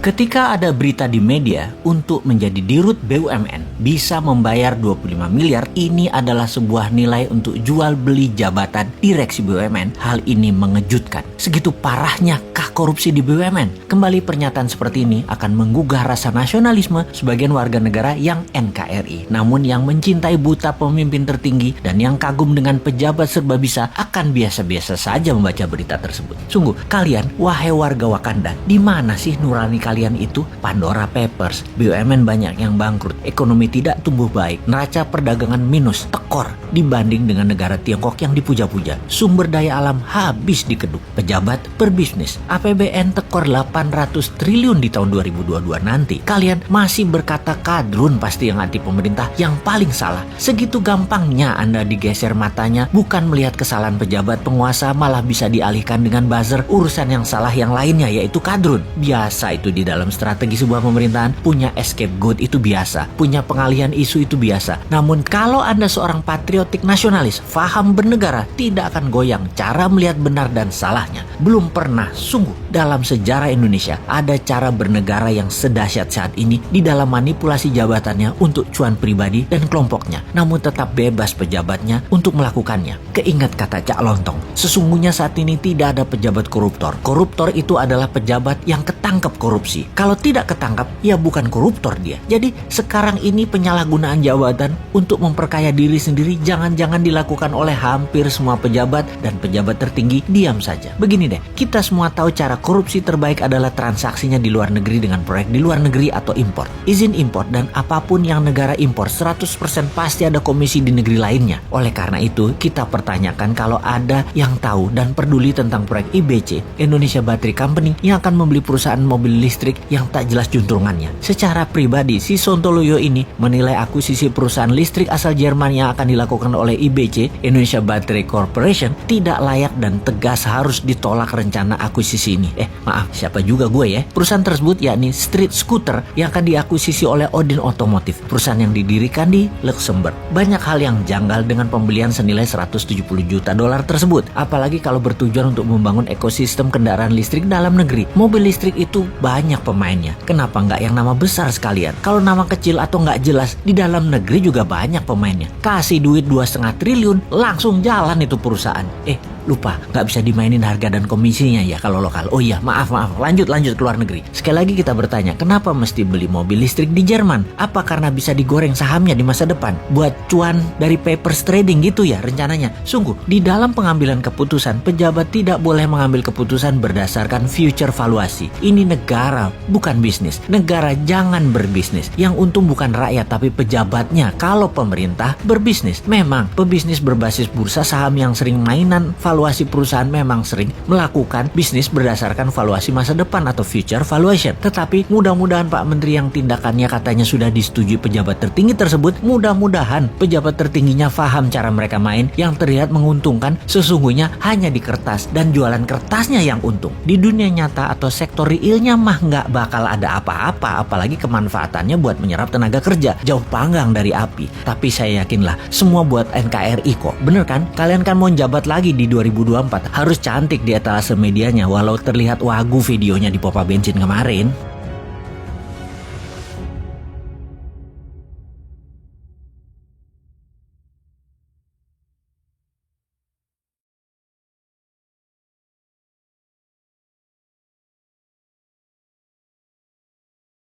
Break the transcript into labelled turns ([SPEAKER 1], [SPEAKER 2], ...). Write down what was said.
[SPEAKER 1] Ketika ada berita di media untuk menjadi dirut BUMN bisa membayar 25 miliar, ini adalah sebuah nilai untuk jual beli jabatan direksi BUMN. Hal ini mengejutkan. Segitu parahnya kah korupsi di BUMN? Kembali pernyataan seperti ini akan menggugah rasa nasionalisme sebagian warga negara yang NKRI. Namun yang mencintai buta pemimpin tertinggi dan yang kagum dengan pejabat serba bisa akan biasa-biasa saja membaca berita tersebut. Sungguh, kalian, wahai warga Wakanda, di mana sih nurani kalian itu? Pandora Papers, BUMN banyak yang bangkrut, ekonomi tidak tumbuh baik, neraca perdagangan minus, tekor dibanding dengan negara Tiongkok yang dipuja-puja, sumber daya alam habis dikeduk, pejabat berbisnis, APBN tekor 800 triliun di tahun 2022 nanti. Kalian masih berkata kadrun pasti yang anti pemerintah yang paling salah. Segitu gampangnya Anda digeser matanya, bukan melihat kesalahan pejabat penguasa, malah bisa dialihkan dengan buzzer urusan yang salah yang lainnya, yaitu kadrun. Biasa itu di dalam strategi sebuah pemerintahan. Punya scapegoat itu biasa, punya pengalihan isu itu biasa. Namun kalau Anda seorang patriotik nasionalis, faham bernegara, tidak akan goyang cara melihat benar dan salahnya. Belum pernah sungguh dalam sejarah Indonesia ada cara bernegara yang sedahsyat saat ini di dalam manipulasi jabatannya untuk cuan pribadi dan kelompoknya, namun tetap bebas pejabatnya untuk melakukannya. Keingat kata Cak Lontong, sesungguhnya saat ini tidak ada pejabat koruptor. Koruptor itu adalah pejabat yang ketangkep korupsi. Kalau tidak ketangkap, ya bukan koruptor dia. Jadi sekarang ini penyalahgunaan jabatan untuk memperkaya diri sendiri jangan-jangan dilakukan oleh hampir semua pejabat, dan pejabat tertinggi diam saja. Begini deh, kita semua tahu cara korupsi terbaik adalah transaksinya di luar negeri dengan proyek di luar negeri atau impor. Izin impor dan apapun yang negara impor 100% pasti ada komisi di negeri lainnya. Oleh karena itu, kita pertanyakan kalau ada yang tahu dan peduli tentang proyek IBC, Indonesia Battery Company, yang akan membeli perusahaan mobil listrik yang tak jelas juntrungannya. Secara pribadi, si Sontoloyo ini menilai akuisisi perusahaan listrik asal Jerman yang akan dilakukan oleh IBC, Indonesia Battery Corporation, tidak layak dan tegas harus ditolak rencana akuisisi ini. Maaf, siapa juga gue ya? Perusahaan tersebut yakni Street Scooter yang akan diakuisisi oleh Odin Automotive, perusahaan yang didirikan di Luxembourg. Banyak hal yang janggal dengan pembelian senilai 170 juta dolar tersebut, apalagi kalau bertujuan untuk membangun ekosistem kendaraan listrik dalam negeri. Mobil listrik itu banyak pemainnya. Kenapa nggak yang nama besar sekalian? Kalau nama kecil atau nggak jelas, di dalam negeri juga banyak pemainnya. Kasih duit 2,5 triliun, langsung jalan itu perusahaan. Lupa, nggak bisa dimainin harga dan komisinya ya kalau lokal. Oh iya, maaf, lanjut ke luar negeri. Sekali lagi kita bertanya, kenapa mesti beli mobil listrik di Jerman? Apa karena bisa digoreng sahamnya di masa depan? Buat cuan dari papers trading gitu ya rencananya? Sungguh, di dalam pengambilan keputusan, pejabat tidak boleh mengambil keputusan berdasarkan future valuasi. Ini negara, bukan bisnis. Negara jangan berbisnis. Yang untung bukan rakyat, tapi pejabatnya. Kalau pemerintah berbisnis, memang pebisnis berbasis bursa saham yang sering mainan valuasi perusahaan memang sering melakukan bisnis berdasarkan valuasi masa depan atau future valuation. Tetapi mudah-mudahan Pak Menteri yang tindakannya katanya sudah disetujui pejabat tertinggi tersebut, mudah-mudahan pejabat tertingginya paham cara mereka main yang terlihat menguntungkan sesungguhnya hanya di kertas dan jualan kertasnya yang untung. Di dunia nyata atau sektor realnya mah nggak bakal ada apa-apa, apalagi kemanfaatannya buat menyerap tenaga kerja. Jauh panggang dari api. Tapi saya yakinlah semua buat NKRI kok. Bener kan? Kalian kan mau jabat lagi di 2024, harus cantik di etalase medianya walau terlihat wagu videonya di pompa bensin kemarin.